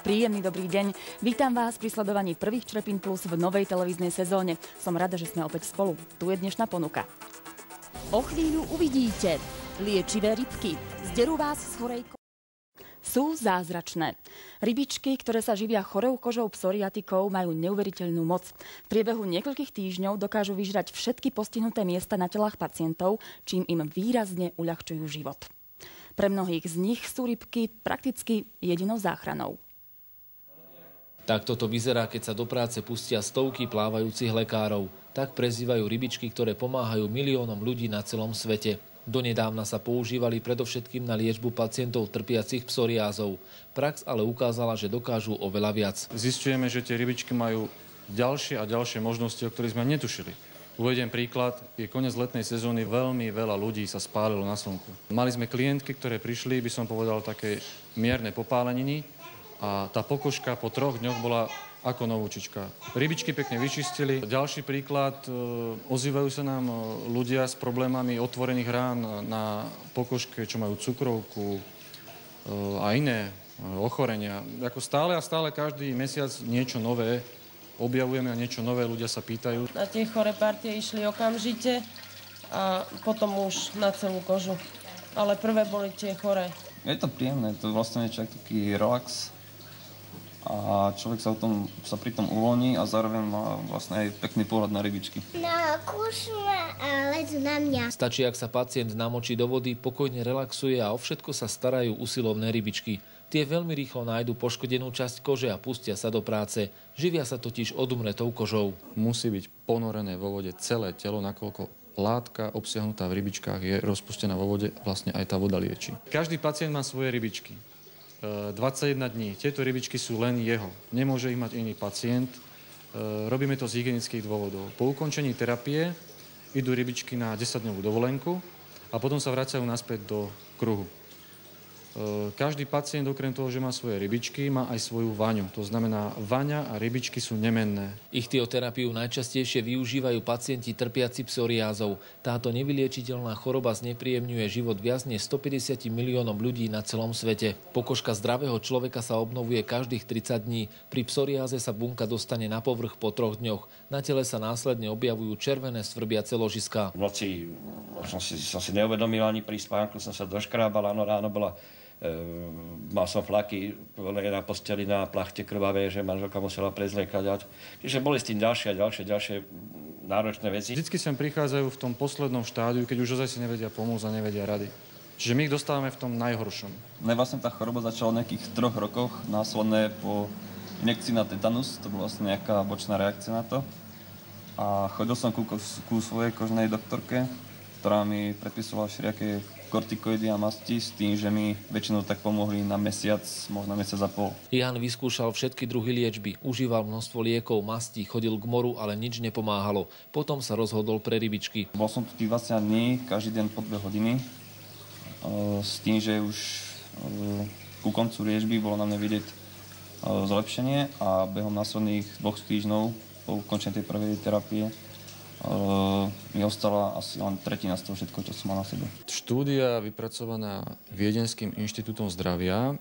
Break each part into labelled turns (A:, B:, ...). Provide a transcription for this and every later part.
A: Príjemný dobrý deň. Vítam vás pri sledovaní prvých Črepín Plus v novej televíznej sezóne. Som rada, že sme opäť spolu. Tu je dnešná ponuka. O chvíľu uvidíte liečivé rybky. Zderú vás z chorej Sú zázračné. Rybičky, ktoré sa živia chorou kožou psoriatikou, majú neuveriteľnú moc. V priebehu niekoľkých týždňov dokážu vyžrať všetky postihnuté miesta na telách pacientov, čím im výrazne uľahčujú život. Pre mnohých z nich sú rybky prakticky jedinou záchranou.
B: Takto to vyzerá, keď sa do práce pustia stovky plávajúcich lekárov. Tak prezývajú rybičky, ktoré pomáhajú miliónom ľudí na celom svete. Donedávna sa používali predovšetkým na liečbu pacientov trpiacich psoriázou. Prax ale ukázala, že dokážu oveľa viac.
C: Zisťujeme, že tie rybičky majú ďalšie a ďalšie možnosti, o ktorých sme netušili. Uvediem príklad, je koniec letnej sezóny, veľmi veľa ľudí sa spálilo na slnku. Mali sme klientky, ktoré prišli, by som povedal, také mierne popáleniny a tá pokožka po 3 dňoch bola ako novúčička. Rybičky pekne vyčistili. Ďalší príklad, ozývajú sa nám ľudia s problémami otvorených rán na pokožke, čo majú cukrovku a iné ochorenia. Ako stále a stále každý mesiac niečo nové objavujeme a niečo nové ľudia sa pýtajú.
D: Na tie choré partie išli okamžite a potom už na celú kožu. Ale prvé boli tie choré.
E: Je to príjemné, to je vlastne taký relax a človek sa pri tom uvoľní a zároveň má vlastne aj pekný pohľad na rybičky.
F: Nakúšme a lezu na mňa.
B: Stačí, ak sa pacient namočí do vody, pokojne relaxuje a o všetko sa starajú usilovné rybičky. Tie veľmi rýchlo nájdu poškodenú časť kože a pustia sa do práce. Živia sa totiž odumretou kožou.
C: Musí byť ponorené vo vode celé telo, nakoľko látka obsiahnutá v rybičkách je rozpustená vo vode, vlastne aj tá voda lieči. Každý pacient má svoje rybičky. 21 dní. Tieto rybičky sú len jeho. Nemôže ich mať iný pacient. Robíme to z hygienických dôvodov. Po ukončení terapie idú rybičky na 10-dňovú dovolenku a potom sa vracajú naspäť do kruhu. Každý pacient, okrem toho, že má svoje rybičky, má aj svoju vaňu. To znamená, vaňa a rybičky sú nemenné.
B: Ichtioterapiu najčastejšie využívajú pacienti trpiaci psoriázou. Táto nevyliečiteľná choroba znepríjemňuje život viac než 150 miliónom ľudí na celom svete. Pokožka zdravého človeka sa obnovuje každých 30 dní. Pri psoriáze sa bunka dostane na povrch po 3 dňoch. Na tele sa následne objavujú červené svrbiace ložiská.
G: V noci som si neuvedomil, ani pri spánku som sa doškrábal, ráno bola mal som flaky na posteli na plachte krvavé, že manželka musela prezliekať. Čiže boli s tým ďalšie náročné veci.
C: Vždycky sem prichádzajú v tom poslednom štádiu, keď už ozaj si nevedia pomôcť a nevedia rady. Čiže my ich dostávame v tom najhoršom.
E: Mne vlastne tá choroba začala v nejakých 3 rokoch, následne po injekcii na tetanus, to bola vlastne nejaká bočná reakcia na to. A chodil som ku svojej kožnej doktorke, ktorá mi predpisovala všelijaké kortikoidy a masti s tým, že mi väčšinou tak pomohli na mesiac, možno mesiac a pol.
B: Jan vyskúšal všetky druhy liečby, užíval množstvo liekov, mastí, chodil k moru, ale nič nepomáhalo. Potom sa rozhodol pre rybičky.
E: Bol som tu tých 20 dní, každý deň po 2 hodiny, s tým, že už ku koncu liečby bolo na mne vidieť zlepšenie a behom následných 2 týždňov po ukončení tej prvej terapie mi ostala asi len tretina z toho všetko, čo som mal na sebe.
C: Štúdia vypracovaná Viedenským inštitútom zdravia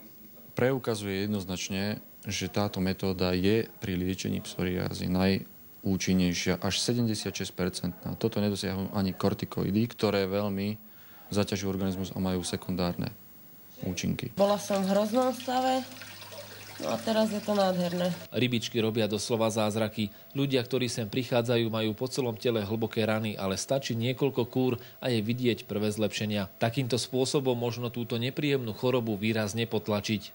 C: preukazuje jednoznačne, že táto metóda je pri liečení psoriázy najúčinnejšia, až 76%. Toto nedosiahnu ani kortikoidy, ktoré veľmi zaťažujú organizmus a majú sekundárne účinky.
D: Bola som v hroznom stave. No a teraz je to nádherné.
B: Rybičky robia doslova zázraky. Ľudia, ktorí sem prichádzajú, majú po celom tele hlboké rany, ale stačí niekoľko kúr a je vidieť prvé zlepšenia. Takýmto spôsobom možno túto nepríjemnú chorobu výrazne potlačiť.